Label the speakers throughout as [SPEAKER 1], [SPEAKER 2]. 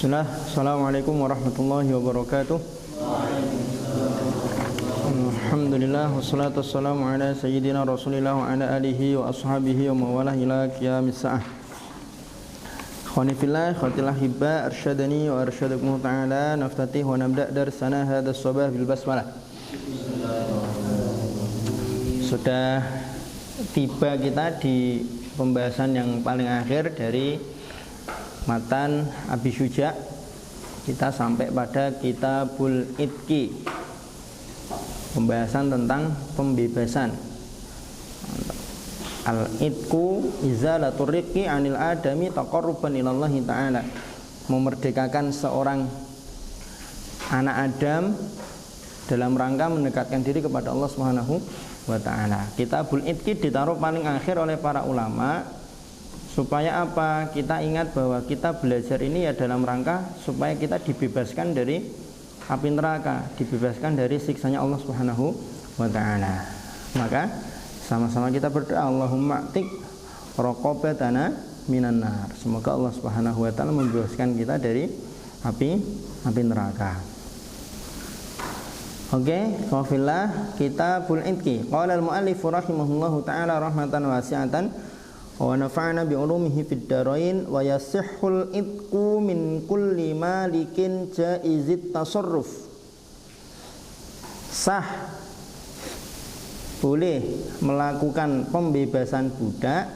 [SPEAKER 1] Bismillah, Assalamualaikum warahmatullahi wabarakatuh. Alhamdulillah, wassalatu wassalamu ala sayyidina rasulillah wa ala alihi wa ashabihi wa mawalah ila qiyamis sa'ah. Khawani fillah, khawatilah hibba, arsyadani wa arsyadakum ta'ala. Naftatih wa nabda' darsana hadha sabah bil basmalah. Sudah tiba kita di pembahasan yang paling akhir dari matan Abi Syuja. Kita sampai pada Kitabul Itqi, pembahasan tentang pembebasan. Al-itqu izalatur riqqi 'anil adami taqarruban ilallahi ta'ala. Memerdekakan seorang anak Adam dalam rangka mendekatkan diri kepada Allah Subhanahu wa ta'ala. Kitabul Itqi ditaruh paling akhir oleh para ulama supaya apa? Kita ingat bahwa kita belajar ini ya dalam rangka supaya kita dibebaskan dari api neraka, dibebaskan dari siksanya Allah Subhanahu wa ta'ala. Maka sama-sama kita berdoa, Allahumma a'tiq raqabatana minan nar. Semoga Allah Subhanahu wa ta'ala membebaskan kita dari api neraka. Oke, wafillah Kitabul Itqi. Qala al-mu'allif rahimahullahu ta'ala rahmatan wasi'atan wa nafa'na bi ulumihi fid darain wa yasihhul itqu min kulli malikin jaizit tasarruf. Sah, boleh melakukan pembebasan budak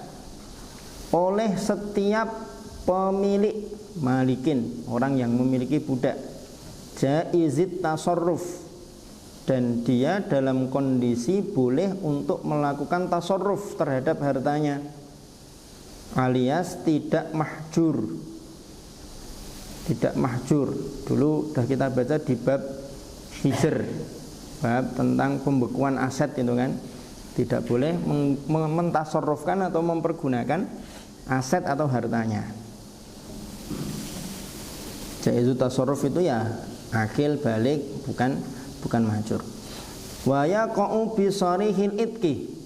[SPEAKER 1] oleh setiap pemilik, malikin, orang yang memiliki budak, jaizit tasarruf, dan dia dalam kondisi boleh untuk melakukan tasarruf terhadap hartanya, alias tidak mahjur. Tidak mahjur. Dulu sudah kita baca di bab hijr, bab tentang pembekuan aset itu kan. Tidak boleh mentasarrufkan atau mempergunakan aset atau hartanya. Jaizu tasarruf itu ya akil balik, bukan mahjur. Wa yaqa'u bi sarihil itqi.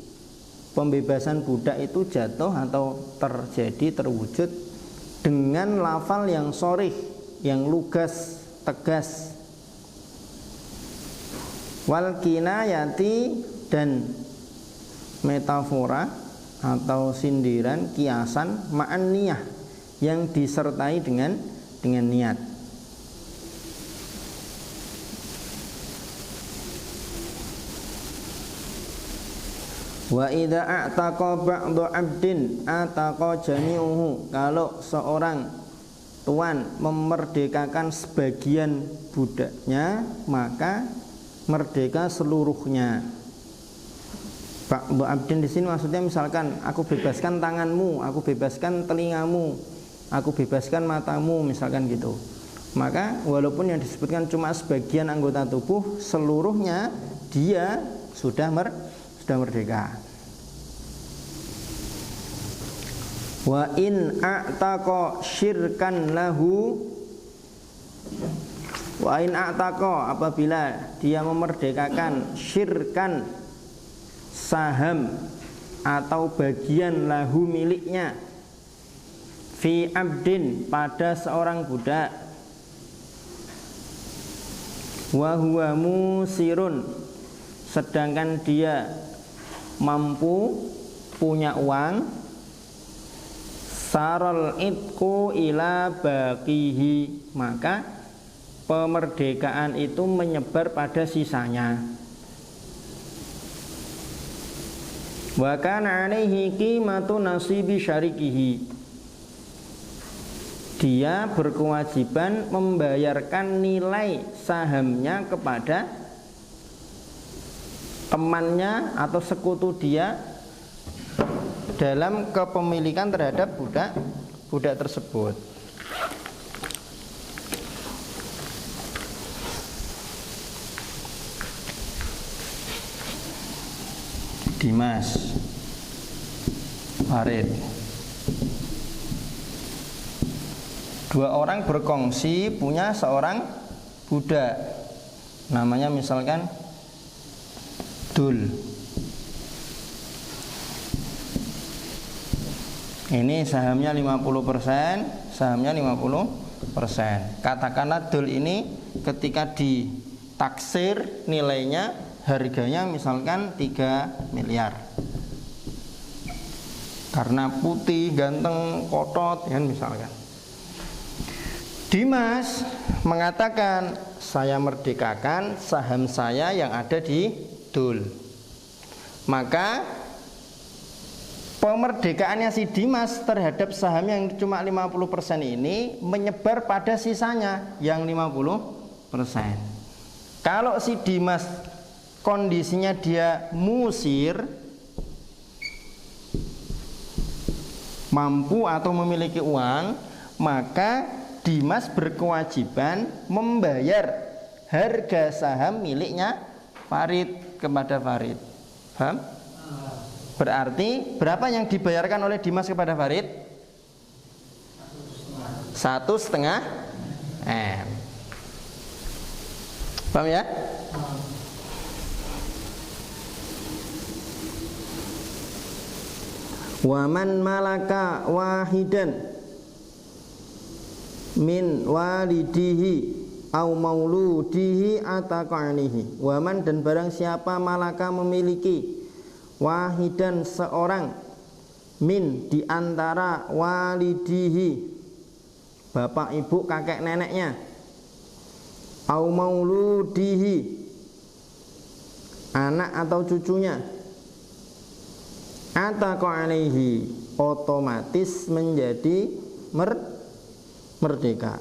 [SPEAKER 1] Pembebasan budak itu jatuh atau terjadi, terwujud dengan lafal yang sharih, yang lugas, tegas. Wal kinayati, dan metafora atau sindiran, kiasan, ma'an niyah, yang disertai dengan niat. Wa idza a'taqa ba'du 'abdin ataqa jami'uhu. Kalau seorang tuan memerdekakan sebagian budaknya, maka merdeka seluruhnya. Ba'du 'abdin di sini maksudnya misalkan aku bebaskan tanganmu, aku bebaskan telingamu, aku bebaskan matamu, misalkan gitu. Maka walaupun yang disebutkan cuma sebagian anggota tubuh, seluruhnya dia sudah merdeka. Wa in a'taqa syirkan lahu, wa in a'taqa, apabila dia memerdekakan syirkan, saham atau bagian lahu miliknya, fi abdin, pada seorang budak, wa huwa musirun, sedangkan dia mampu, punya uang, saral itqu ila baqihi, maka pemerdekaan itu menyebar pada sisanya. Wa kana alaihi qimatu nasibi syarikihi, dia berkewajiban membayarkan nilai sahamnya kepada temannya atau sekutu dia dalam kepemilikan terhadap budak tersebut. Dimas Farid, dua orang berkongsi punya seorang budak, namanya misalkan Dul. Ini sahamnya 50%, sahamnya 50%. Katakanlah dul ini ketika ditaksir nilainya, harganya misalkan 3 miliar. Karena putih, ganteng, kotot kan misalkan. Dimas mengatakan, saya merdekakan saham saya yang ada di dul. Maka pemerdekaannya si Dimas terhadap saham yang cuma 50% ini menyebar pada sisanya yang 50%. Kalau si Dimas kondisinya dia musir, mampu atau memiliki uang, maka Dimas berkewajiban membayar harga saham miliknya Farid kepada Farid. Paham? Berarti berapa yang dibayarkan oleh Dimas kepada Farid? 1,5 M. Paham ya? Waman malaka wahidan min walidihi au mauludihi ataqanihi. Waman dan barang siapa malaka memiliki wahidan seorang min di antara walidihi bapak ibu kakek neneknya, au mauludihi anak atau cucunya, ataqanihi otomatis menjadi merdeka.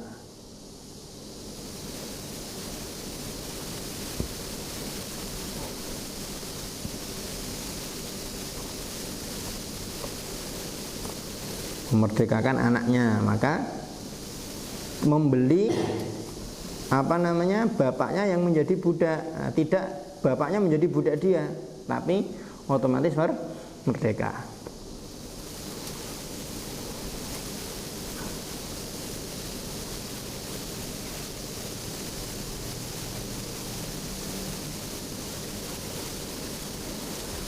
[SPEAKER 1] Memerdekakan anaknya, maka membeli bapaknya yang menjadi budak. Nah, tidak bapaknya menjadi budak dia, tapi otomatis merdeka.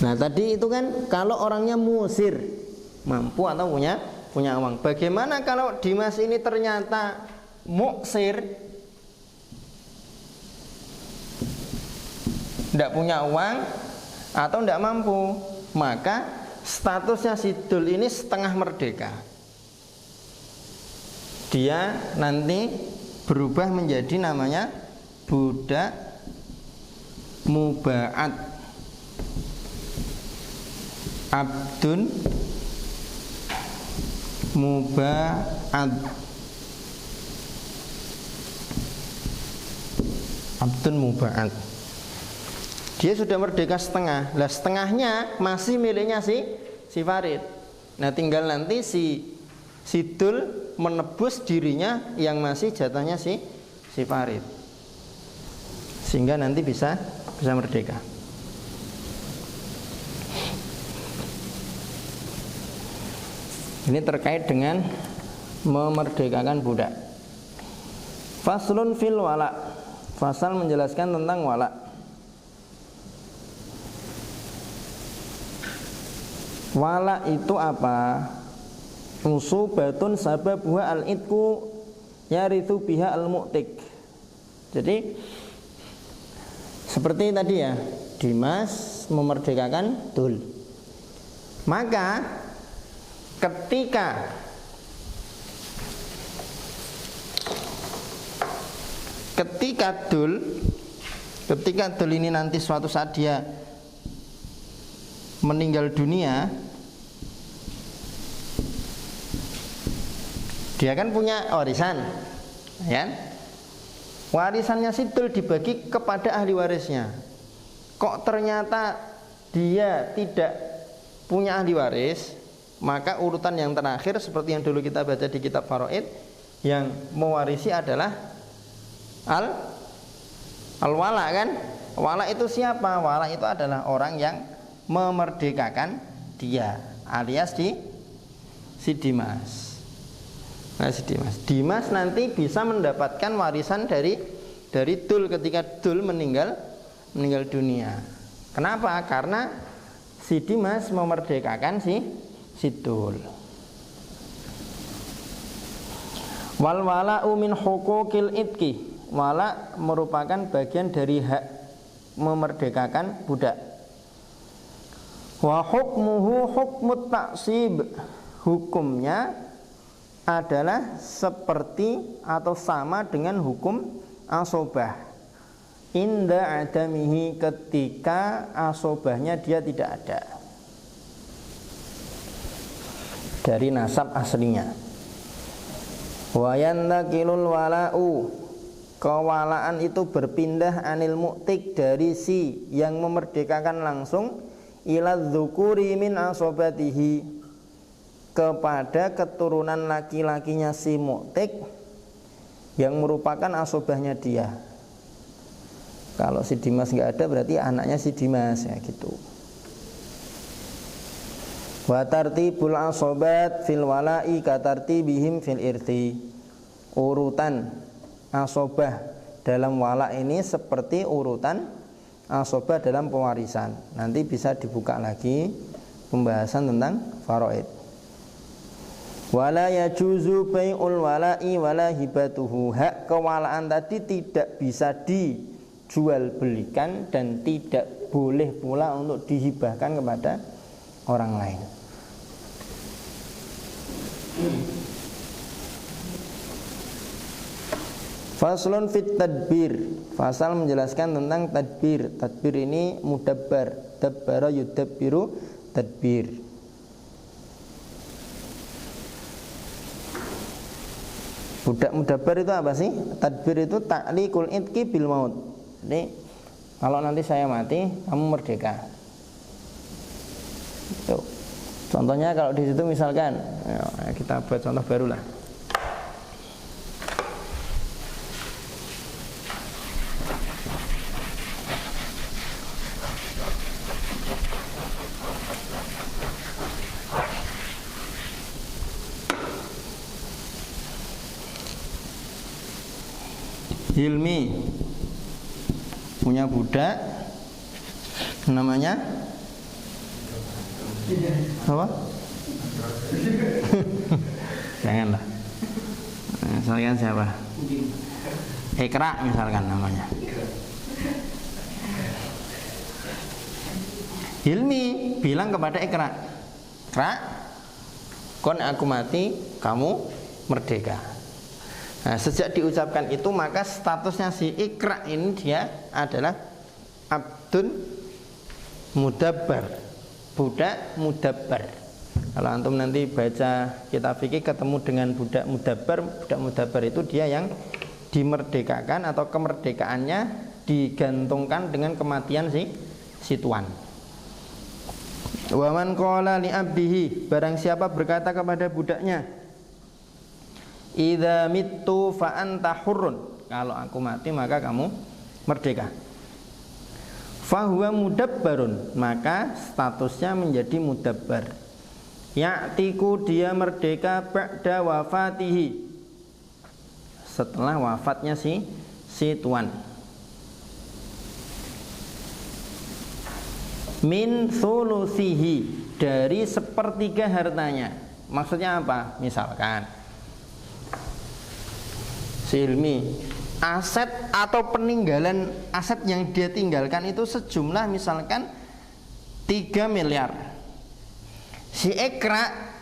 [SPEAKER 1] Nah tadi itu kan kalau orangnya musir, mampu atau punya uang. Bagaimana kalau Dimas ini ternyata muksir, tidak punya uang atau tidak mampu? Maka statusnya si dul ini setengah merdeka. Dia nanti berubah menjadi namanya budak muba'at, abdun muba'ad. Abdun muba'ad. Dia sudah merdeka setengah. Lah setengahnya masih miliknya si Farid. Nah tinggal nanti si dul menebus dirinya yang masih jatahnya si Farid, sehingga nanti bisa merdeka. Ini terkait dengan memerdekakan budak. Faslun fil wala. Fasal menjelaskan tentang wala. Wala itu apa? Usubatun sababuha al-itku yarithu biha al-mu'tik. Jadi seperti tadi ya, Dimas memerdekakan dul. Maka ketika dul ini nanti suatu saat dia meninggal dunia, dia kan punya warisan, ya? Warisannya si dul dibagi kepada ahli warisnya. Kok ternyata dia tidak punya ahli waris, maka urutan yang terakhir seperti yang dulu kita baca di kitab Faraid, yang mewarisi adalah al-wala kan? Wala itu siapa? Wala itu adalah orang yang memerdekakan dia, alias si Dimas. Nah, si Dimas nanti bisa mendapatkan warisan dari dul ketika dul meninggal dunia. Kenapa? Karena si Dimas memerdekakan si dul. Wal wala'u min huquqil itqi. Wala merupakan bagian dari hak memerdekakan budak. Wa hukmuhu hukmut taksib. Hukumnya adalah seperti atau sama dengan hukum asobah. Inda adamihi, ketika asobahnya dia tidak ada dari nasab aslinya. Wa yantakilul wala'u, kewalaan itu berpindah anil mu'tik, dari si yang memerdekakan langsung, ila dzukuri min asobatihi, kepada keturunan laki-lakinya si mu'tik yang merupakan asobahnya dia. Kalau si Dimas nggak ada berarti anaknya si Dimas, ya gitu. Wa tartibul asobat fil wala'i katartibihim fil irti. Urutan asobah dalam wala ini seperti urutan asobah dalam pewarisan. Nanti bisa dibuka lagi pembahasan tentang faraid. Wala yajuzu bai'ul wala'i wala hibatuhu. Hak kewalaan tadi tidak bisa dijual belikan dan tidak boleh pula untuk dihibahkan kepada orang lain. Faslun fit tadbir. Fasal menjelaskan tentang tadbir. Tadbir ini mudabbar. Dabbara yudabbiru tadbir. Budak mudabbar itu apa sih? Tadbir itu ta'liqul itqi bil maut. Jadi kalau nanti saya mati, kamu merdeka. Tuh. Contohnya kalau di situ misalkan, kita buat contoh baru lah. Hilmi punya budak namanya apa? Janganlah. Misalkan siapa? Ikra misalkan namanya. Hilmi bilang kepada Ikra, Ikra, kon aku mati, kamu merdeka. Nah, sejak diucapkan itu maka statusnya si Ikra ini dia adalah abdun mudabbar, budak mudabbar. Kalau antum nanti baca kitab fikih ketemu dengan budak mudabbar itu dia yang dimerdekakan atau kemerdekaannya digantungkan dengan kematian si tuan. Wa man qala li abdihi, barang siapa berkata kepada budaknya, idza mittu fa anta hurrun, kalau aku mati maka kamu merdeka. Fa huwa mudabbarun, maka statusnya menjadi mudabbar. Ya'tiku, dia merdeka ba'da wafatihi, setelah wafatnya si tuan. Min thulusihi, dari sepertiga hartanya. Maksudnya apa? Misalkan si Hilmi, aset atau peninggalan aset yang dia tinggalkan itu sejumlah misalkan 3 miliar. Si Ikra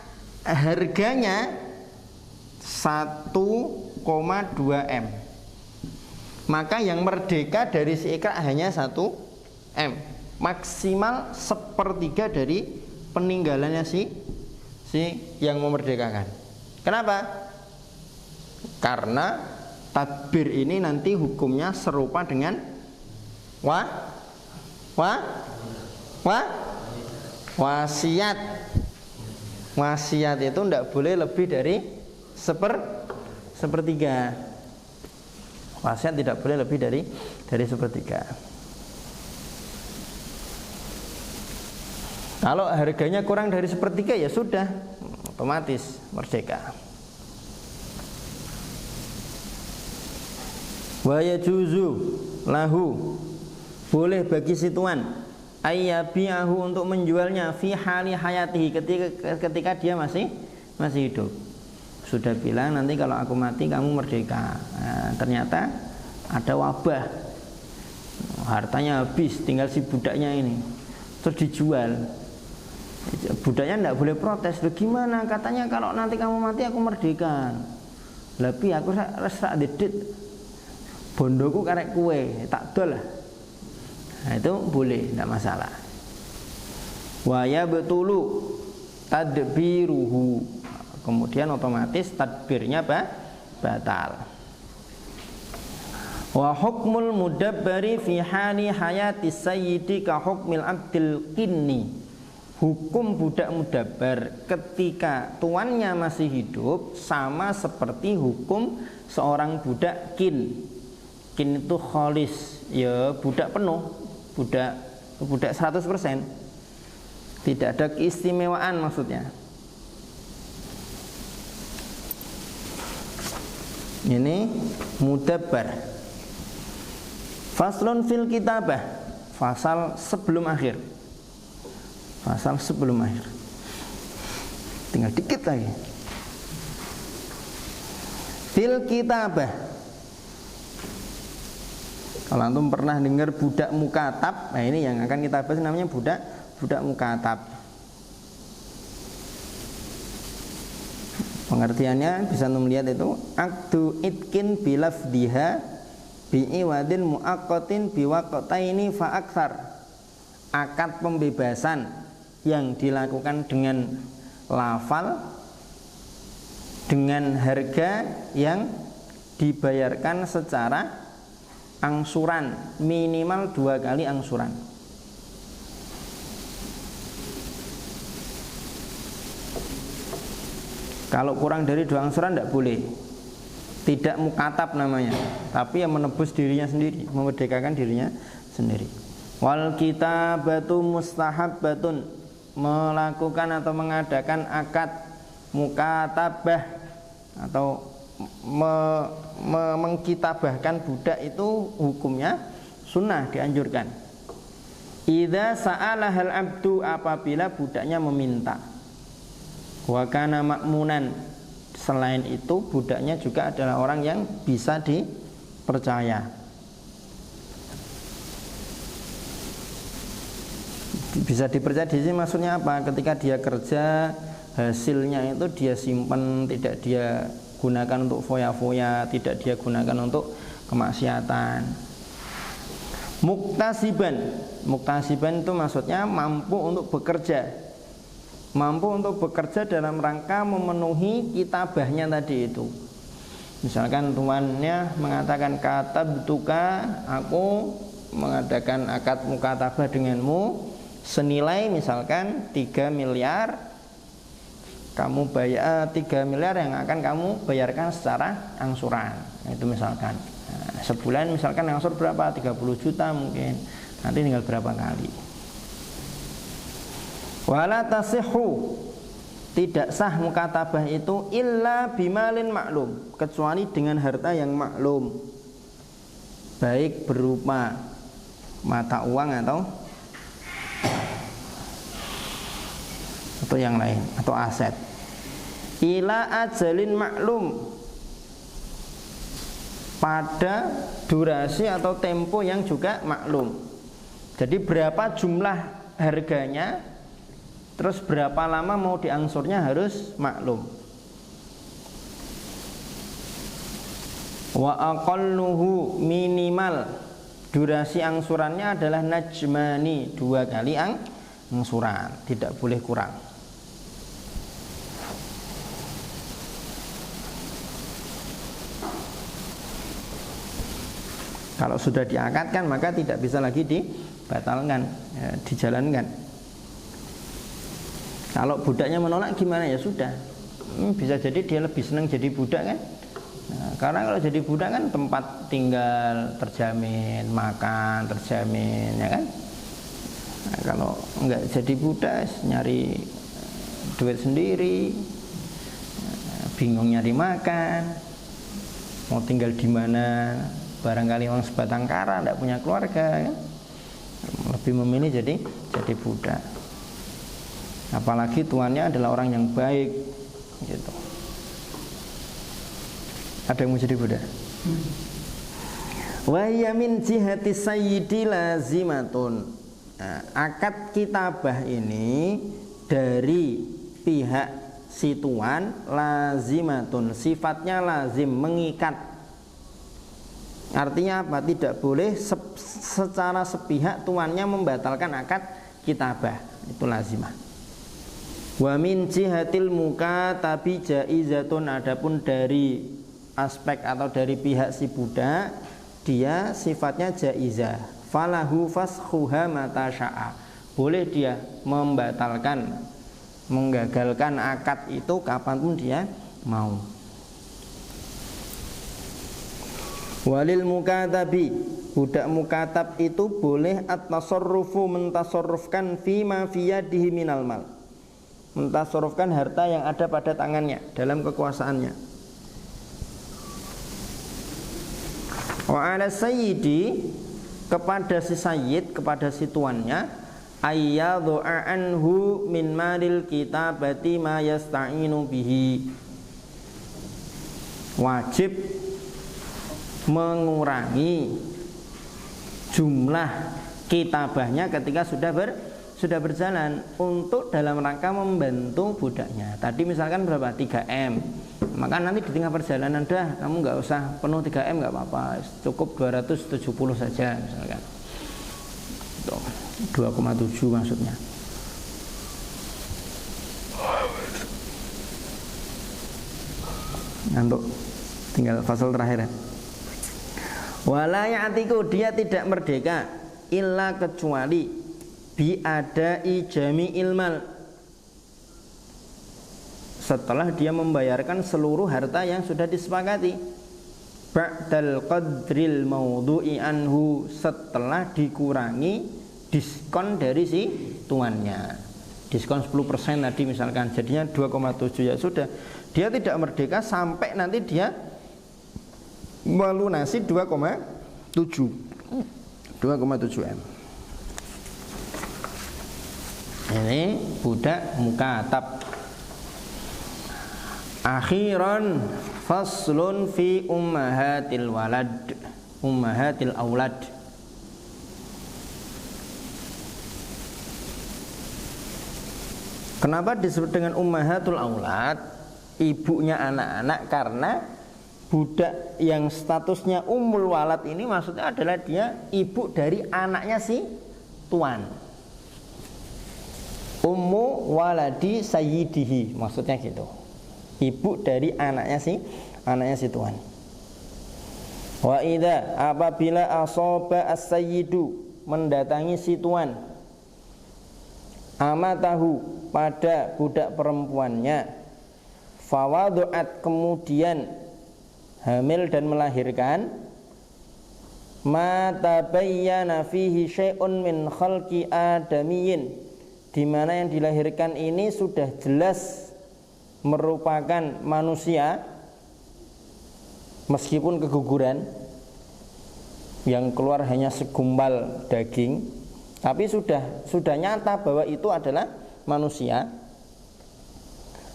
[SPEAKER 1] harganya 1,2 M. Maka yang merdeka dari si Ikra hanya 1 M. Maksimal sepertiga dari peninggalannya si yang memerdekakan. Kenapa? Karena tadbir ini nanti hukumnya serupa dengan wasiat. Wasiat itu tidak boleh lebih dari sepertiga. Wasiat tidak boleh lebih dari sepertiga. Kalau harganya kurang dari sepertiga ya sudah, otomatis merdeka. Wa yajuzu lahu, boleh bagi si tuan, ayyabi'ahu, untuk menjualnya fi hali hayatihi, ketika dia masih hidup. sudah bilang nanti kalau aku mati kamu merdeka. Nah, ternyata ada wabah, hartanya habis, tinggal si budaknya ini, terus dijual. Budaknya tidak boleh protes. Loh gimana? Katanya kalau nanti kamu mati aku merdeka. Tapi aku rasa dedit, bondoku karek kue, tak dol lah. Nah, itu boleh, tidak masalah. Wa yabtulu tadbiruhu, kemudian otomatis tadbirnya batal. Wa hukmul mudabbari fi hali hayati sayyidi ka hukmil abdil qinni, hukum budak mudabbar ketika tuannya masih hidup sama seperti hukum seorang budak kin. Kin itu kholis, ya budak penuh, budak 100%. Tidak ada keistimewaan maksudnya. Ini mudabbar. Faslun fil kitabah, fasal sebelum akhir. Fasal sebelum akhir. Tinggal dikit lagi. Fil kitabah. Kalau antum pernah dengar budak mukatab, nah ini yang akan kita bahas namanya budak mukatab. Pengertiannya bisa antum lihat itu akdu itkin bilafdiha bi'iwadin mu'aqqatin biwaqtaini fa aktsar. Akad pembebasan yang dilakukan dengan lafal dengan harga yang dibayarkan secara angsuran, minimal 2 kali angsuran. Kalau kurang dari 2 angsuran tidak boleh. Tidak mukatab namanya, tapi yang menebus dirinya sendiri, memerdekakan dirinya sendiri. Wal kitabatu mustahabbatun, melakukan atau mengadakan akad mukatabah atau mengkitabahkan budak itu hukumnya sunnah, dianjurkan. Idza sa'alahal abdu, apabila budaknya meminta. Wa kana ma'munan, selain itu budaknya juga adalah orang yang bisa dipercaya. Bisa dipercaya di sini maksudnya apa? Ketika dia kerja, hasilnya itu dia simpan, tidak dia gunakan untuk foya-foya, tidak dia gunakan untuk kemaksiatan. Muktasiban itu maksudnya mampu untuk bekerja. Mampu untuk bekerja dalam rangka memenuhi kitabahnya tadi itu. Misalkan tuannya mengatakan katabtuka, aku mengadakan akad mukatabah denganmu senilai misalkan 3 miliar, kamu bayar 3 miliar yang akan kamu bayarkan secara angsuran. Itu misalkan sebulan misalkan angsur berapa, 30 juta mungkin, nanti tinggal berapa kali. Wala tasihhu, tidak sah mukatabah itu illa bimalin maklum, kecuali dengan harta yang maklum, baik berupa mata uang atau yang lain, atau aset. Ila ajalin maklum, pada durasi atau tempo yang juga maklum. Jadi berapa jumlah harganya, terus berapa lama mau diangsurnya harus maklum. Wa aqalluhu, minimal durasi angsurannya adalah najmani, 2 kali angsuran, tidak boleh kurang. Kalau sudah diakadkan maka tidak bisa lagi dibatalkan, ya, dijalankan. Kalau budaknya menolak gimana, ya sudah. Bisa jadi dia lebih senang jadi budak kan. Nah, karena kalau jadi budak kan tempat tinggal terjamin, makan terjamin, ya kan. Nah, kalau enggak jadi budak, nyari duit sendiri, bingung nyari makan, mau tinggal di mana, barangkali orang sebatang kara, tidak punya keluarga kan? Lebih memilih jadi budak. Apalagi tuannya adalah orang yang baik gitu. Ada yang mau jadi budak. Wa hiya min jihati sayyidi lazimatun. Nah, akad kitabah ini dari pihak si tuan lazimatun, sifatnya lazim, mengikat. Artinya apa? Tidak boleh secara sepihak tuannya membatalkan akad kitabah. Itu lazimah. Wa min jihatil mukatabi jaizatun, adapun dari aspek atau dari pihak si budak, dia sifatnya jaizah. Falahu faskhuha mata sya'a. Boleh dia membatalkan, menggagalkan akad itu kapanpun dia mau. Walil mukatabi, budak mukatab itu boleh at-tasarrufu, mentasarrufkan fima fiyadihi minal mal, mentasarrufkan harta yang ada pada tangannya dalam kekuasaannya. Wa ala sayyidi, kepada si sayyid, kepada si tuannya, ayyadhu'a anhu min malil kitabati ma yasta'inu bihi, wajib mengurangi jumlah kitabahnya ketika sudah berjalan untuk dalam rangka membantu budaknya. Tadi misalkan berapa? 3M. Maka nanti di tengah perjalanan dah kamu nggak usah penuh 3M, nggak apa-apa, cukup 270 saja misalkan. 2,7 maksudnya. Ngantuk. Tinggal fasal terakhir. Wala ya'tiku, dia tidak merdeka illa kecuali biadai jami'il mal, setelah dia membayarkan seluruh harta yang sudah disepakati, ba'dal qadril maudhu'i anhu, setelah dikurangi diskon dari si tuannya. Diskon 10% tadi misalkan jadinya 2,7, ya sudah, dia tidak merdeka sampai nanti dia melunasi 2,7M. Ini budak mukatab. Akhiran faslun fi ummahatil walad, ummahatil aulad. Kenapa disebut dengan ummahatul aulad, ibunya anak-anak? Karena budak yang statusnya ummul walad ini maksudnya adalah dia ibu dari anaknya si tuan. Ummu waladi sayyidihi, maksudnya gitu. Ibu dari anaknya si tuan. Wa idza, apabila asaba as-sayyidu, mendatangi si tuan, amatahu, pada budak perempuannya, fawadu'at, kemudian hamil dan melahirkan, ma tabayyana fihi syai'un min khalqi adamiyyin, di mana yang dilahirkan ini sudah jelas merupakan manusia meskipun keguguran, yang keluar hanya segumpal daging, tapi sudah nyata bahwa itu adalah manusia.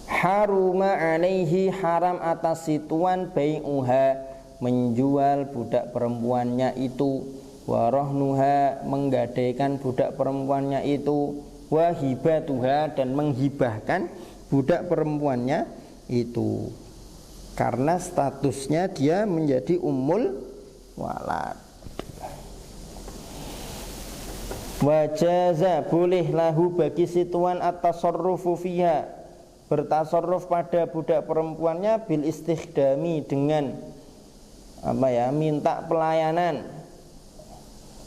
[SPEAKER 1] Haruma alaihi, haram atas si tuan, bai'uha, menjual budak perempuannya itu, warahnuha, menggadaikan budak perempuannya itu, wahibatuha, dan menghibahkan budak perempuannya itu, karena statusnya dia menjadi ummul walad. Wajaza, boleh lahu bagi si tuan at-tasarrufu fiha, bertasarruf pada budak perempuannya, bil istikhdami, dengan minta pelayanan,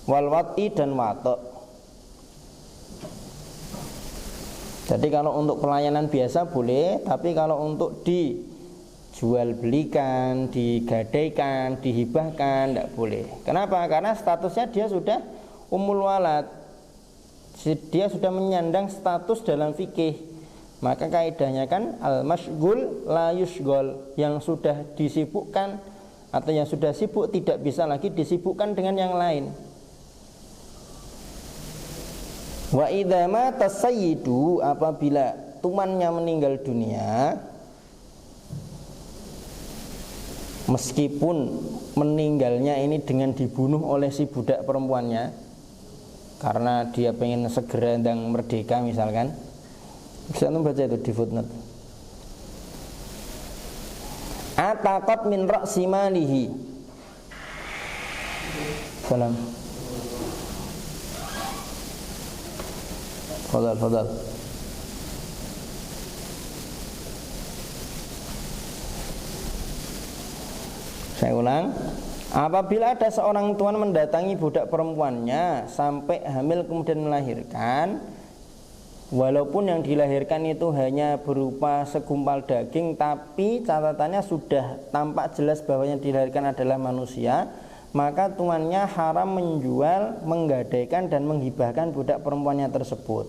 [SPEAKER 1] wal wat'i, dan wato'. Jadi kalau untuk pelayanan biasa boleh, tapi kalau untuk dijual belikan, digadaikan, dihibahkan, tidak boleh. Kenapa? Karena statusnya dia sudah ummul walad, dia sudah menyandang status dalam fikih. Maka kaidahnya kan al-masyghul la yushghal, yang sudah disibukkan atau yang sudah sibuk tidak bisa lagi disibukkan dengan yang lain. Wa idza mata sayyidu, apabila tuannya meninggal dunia, meskipun meninggalnya ini dengan dibunuh oleh si budak perempuannya karena dia pengen segera dan merdeka misalkan, bisa baca itu di footnote. Ataqat min ra'si malihi. Salam. Fadal. Saya ulang. Apabila ada seorang tuan mendatangi budak perempuannya sampai hamil kemudian melahirkan, walaupun yang dilahirkan itu hanya berupa segumpal daging, tapi catatannya sudah tampak jelas bahwa yang dilahirkan adalah manusia, maka tuannya haram menjual, menggadaikan dan menghibahkan budak perempuannya tersebut.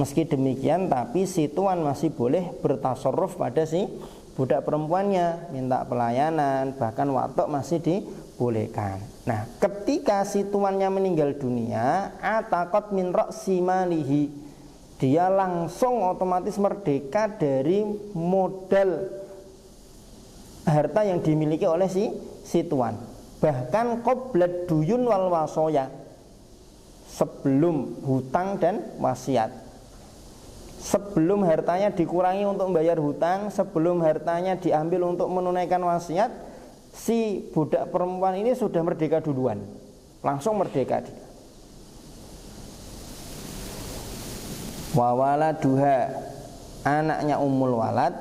[SPEAKER 1] Meski demikian, tapi si tuan masih boleh bertasarruf pada si budak perempuannya, minta pelayanan, bahkan watok masih dibolehkan. Nah, ketika si tuannya meninggal dunia, ataqat min ra'si malihi, dia langsung otomatis merdeka dari modal harta yang dimiliki oleh si tuan. Bahkan qoblad duyun wal wasoya, sebelum hutang dan wasiat. Sebelum hartanya dikurangi untuk membayar hutang, sebelum hartanya diambil untuk menunaikan wasiat, si budak perempuan ini sudah merdeka duluan. Langsung merdeka dia. Wa waladuha, anaknya ummul walad,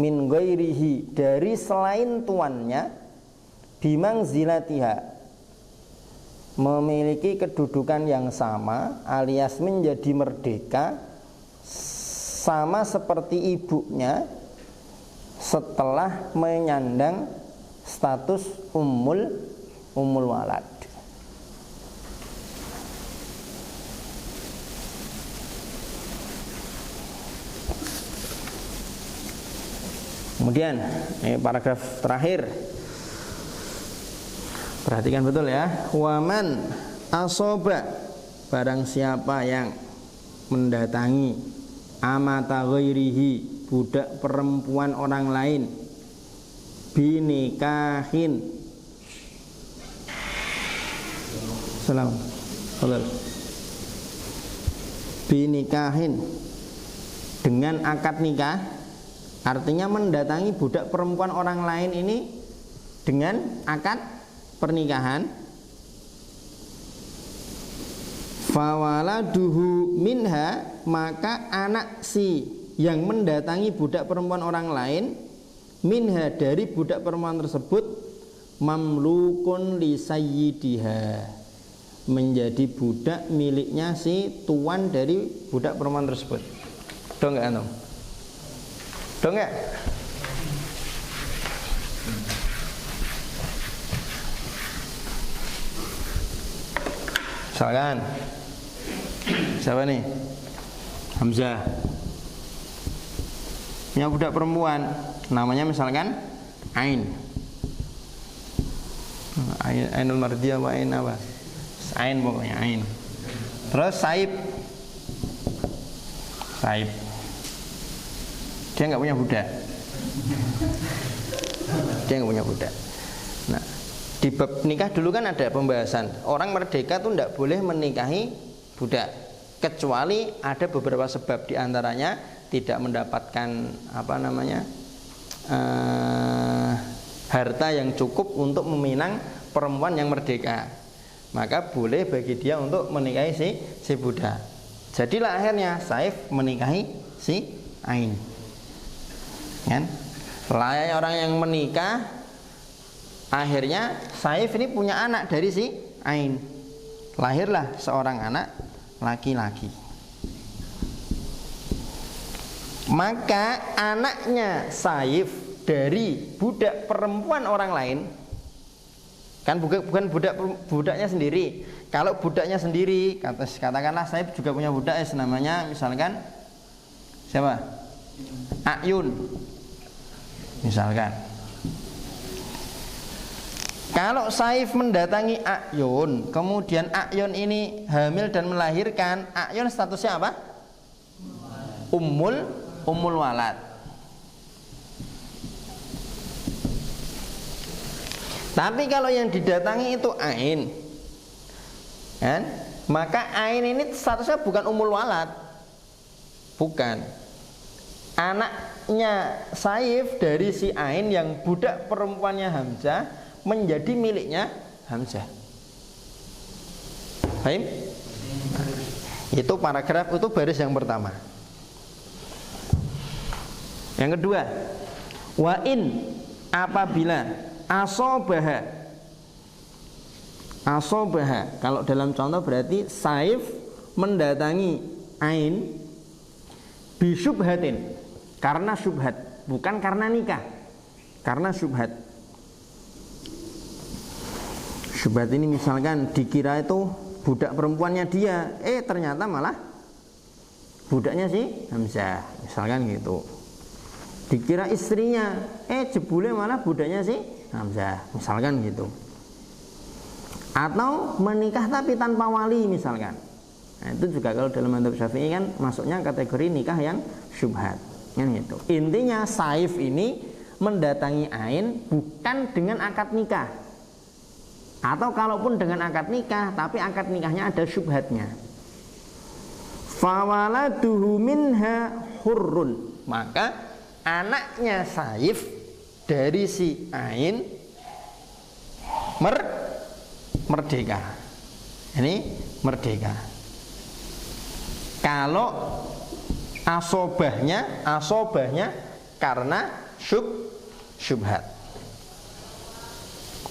[SPEAKER 1] min ghairihi, dari selain tuannya, bimang zilatiha, memiliki kedudukan yang sama alias menjadi merdeka sama seperti ibunya setelah menyandang status ummul walad. Kemudian ini paragraf terakhir, perhatikan betul ya. Waman asoba, barang siapa yang mendatangi amata ghairihi, budak perempuan orang lain, binikahin, salam, binikahin, dengan akad nikah. Artinya mendatangi budak perempuan orang lain ini dengan akad pernikahan. Fawaladuhu minha, maka anak si yang mendatangi budak perempuan orang lain, minha, dari budak perempuan tersebut, mamlukun li sayyidiha, menjadi budak miliknya si tuan dari budak perempuan tersebut. Dong enggak antum? Dong enggak? Misalkan siapa nih? Hamzah punya budak perempuan, namanya misalkan Ain. Ainul Mardiyah wa Ain apa? Ain pokoknya Ain. Terus Saib. Dia nggak punya budak. Nah, di bab nikah dulu kan ada pembahasan orang merdeka tuh tidak boleh menikahi budak kecuali ada beberapa sebab, diantaranya tidak mendapatkan harta yang cukup untuk meminang perempuan yang merdeka, maka boleh bagi dia untuk menikahi si budak. Jadilah akhirnya Saif menikahi si Ain, kan? Layaknya orang yang menikah, akhirnya Saif ini punya anak dari si Ain, lahirlah seorang anak laki-laki. Maka anaknya Saif dari budak perempuan orang lain, kan bukan budaknya sendiri. Kalau budaknya sendiri, katakanlah Saif juga punya budak, namanya misalkan siapa? Ayun misalkan. Kalau Saif mendatangi Ayun, kemudian Ayun ini hamil dan melahirkan, Ayun statusnya apa? Ummul walad. Tapi kalau yang didatangi itu ain, kan? Maka ain ini statusnya bukan ummul walad, bukan. Anaknya Saif dari si ain yang budak perempuannya Hamzah menjadi miliknya Hamzah. Paham? Itu paragraf, itu baris yang pertama. Yang kedua, wa in, apabila asobaha, kalau dalam contoh berarti Saif mendatangi ain bisyubhatin, karena syubhat, bukan karena nikah, karena syubhat. Syubhat ini misalkan dikira itu budak perempuannya dia, ternyata malah budaknya si Hamzah, misalkan gitu. Dikira istrinya, jebule malah budaknya si Hamzah, misalkan gitu. Atau menikah tapi tanpa wali misalkan. Nah, itu juga kalau dalam mazhab Syafi'i kan masuknya kategori nikah yang syubhat, kan gitu. Intinya Saif ini mendatangi ain bukan dengan akad nikah, atau kalaupun dengan akad nikah tapi akad nikahnya ada syubhatnya. Fawaladuhu minha hurrun, maka anaknya Saif dari si ain merdeka. Ini merdeka. Kalau asobahnya karena syubhat.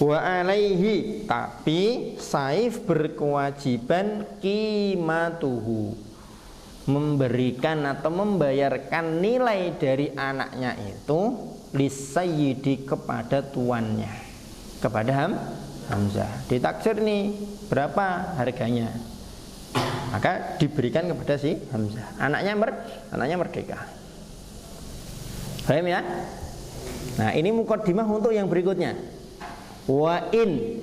[SPEAKER 1] Wa alaihi, tapi Saif berkewajiban qimatuhu, memberikan atau membayarkan nilai dari anaknya itu lisayyidi, kepada tuannya, kepada Hamzah. Ditaksir nih berapa harganya, maka diberikan kepada si Hamzah. Anaknya merdeka. Paham ya? Nah, ini muqaddimah untuk yang berikutnya. Wa in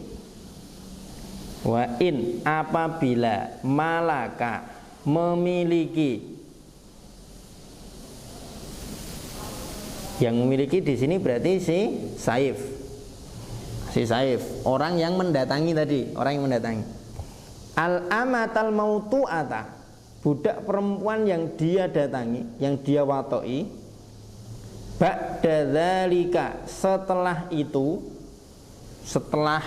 [SPEAKER 1] apabila malaka memiliki, yang memiliki di sini berarti si Saif, orang yang mendatangi tadi, al-amatal mautu'ata, budak perempuan yang dia datangi, yang dia watoi, ba'da dzalika, setelah itu, setelah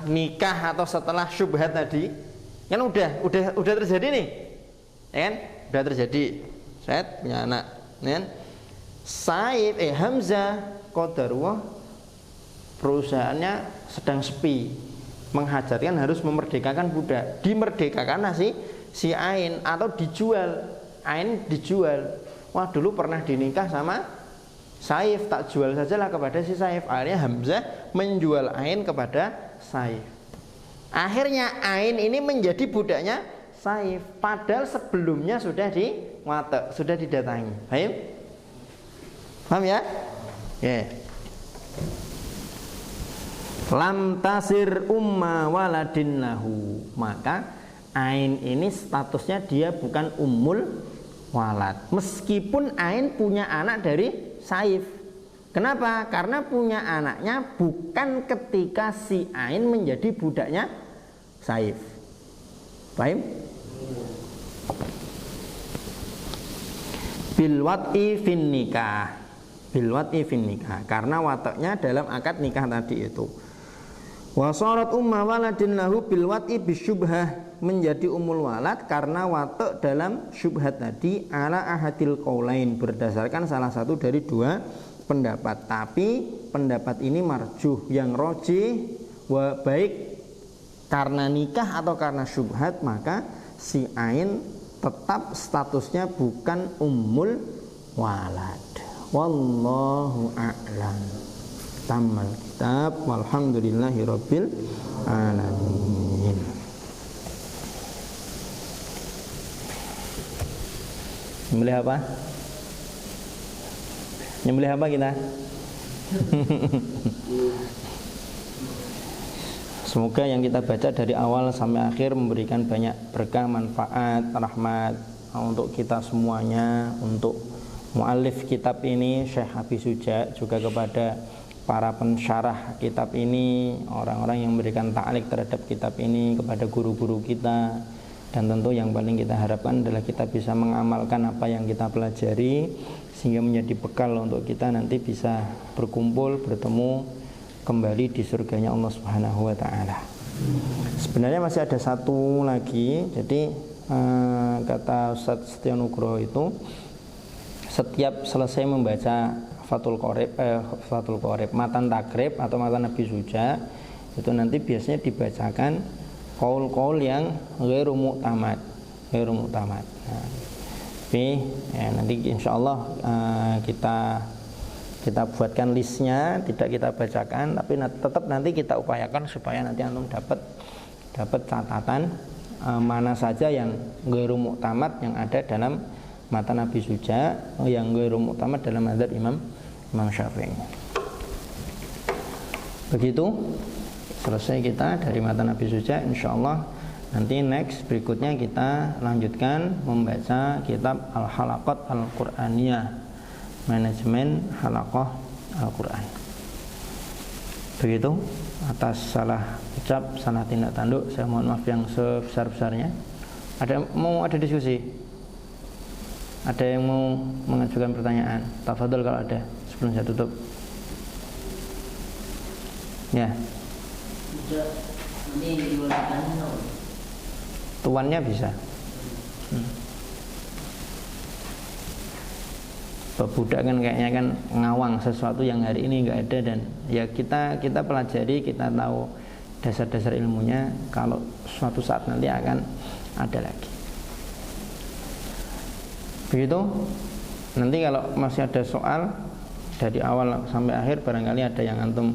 [SPEAKER 1] nikah atau setelah syubhat tadi, kan udah terjadi nih, kan? Udah terjadi. Saya punya anak, kan? Saif Hamzah qadarullah perusahaannya sedang sepi, menghajatkan harus memerdekakan budak. Dimerdekakan si ain atau dijual. Ain dijual. Wah, dulu pernah dinikah sama Saif, tak jual sajalah kepada si Saif. Akhirnya Hamzah menjual ain kepada Saif. Akhirnya ain ini menjadi budaknya Saif, padahal sebelumnya sudah diwatek, sudah didatangi. Paham ya? Lam tasir umma waladin lahu, maka ain ini statusnya dia bukan ummul walad, meskipun ain punya anak dari Saif. Kenapa? Karena punya anaknya bukan ketika si ain menjadi budaknya Saif. Paham? Bil wat'i fin nikah, karena wataknya dalam akad nikah tadi itu. Wasarat umma waladin lahu bil wat'i bisyubhah, menjadi ummul walad karena watak dalam syubhat tadi, ala ahadil qaulain, berdasarkan salah satu dari dua pendapat. Tapi pendapat ini marjuh, yang rojih, baik karena nikah atau karena syubhat, maka si ain tetap statusnya bukan ummul walad. Wallahu a'lam. Tamal kitab, walhamdulillahi rabbil alamin. Nyembelih apa? Nyembelih apa kita? Semoga yang kita baca dari awal sampai akhir memberikan banyak berkah, manfaat, rahmat untuk kita semuanya, untuk muallif kitab ini Syekh Habib Suja, juga kepada para pensyarah kitab ini, orang-orang yang memberikan ta'liq terhadap kitab ini, kepada guru-guru kita. Dan tentu yang paling kita harapkan adalah kita bisa mengamalkan apa yang kita pelajari, sehingga menjadi bekal untuk kita nanti bisa berkumpul, bertemu kembali di surganya Allah Subhanahu wa ta'ala. Sebenarnya masih ada satu lagi. Jadi kata Ustaz Setyo Nugroho itu, setiap selesai membaca Fathul Qorib, matan takrib atau matan Nabi Suja, itu nanti biasanya dibacakan qaul-qaul yang ghairu mu'tamad. Nah, tapi ya, nanti insyaallah kita buatkan listnya, tidak kita bacakan, tapi tetap nanti kita upayakan supaya nanti antum dapat catatan mana saja yang ghairu mu'tamad yang ada dalam mata Nabi Suja, yang ghairu mu'tamad dalam mazhab Imam Syafi'i. Begitu selesai kita dari mata Nabi Suja. Insyaallah nanti next berikutnya kita lanjutkan membaca kitab Al-Halaqat Al-Qur'aniyah, manajemen halaqah Al-Quran. Begitu, atas salah ucap, salah tindak tanduk, saya mohon maaf yang sebesar-besarnya. Ada diskusi? Ada yang mau mengajukan pertanyaan? Tafadhol kalau ada, sebelum saya tutup. Ya. Tuannya bisa. Budak kan kayaknya kan ngawang sesuatu yang hari ini nggak ada, dan ya kita pelajari, kita tahu dasar-dasar ilmunya, kalau suatu saat nanti akan ada lagi. Begitu. Nanti kalau masih ada soal dari awal sampai akhir, barangkali ada yang antum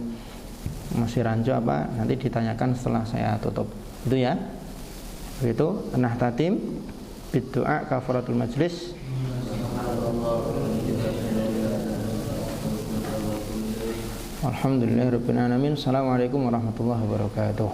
[SPEAKER 1] masih rancu apa, nanti ditanyakan setelah saya tutup. Itu ya. Begitu. Nahtatim bidu'a kafaratul majlis. Alhamdulillahirabbil alamin. Assalamualaikum warahmatullahi wabarakatuh.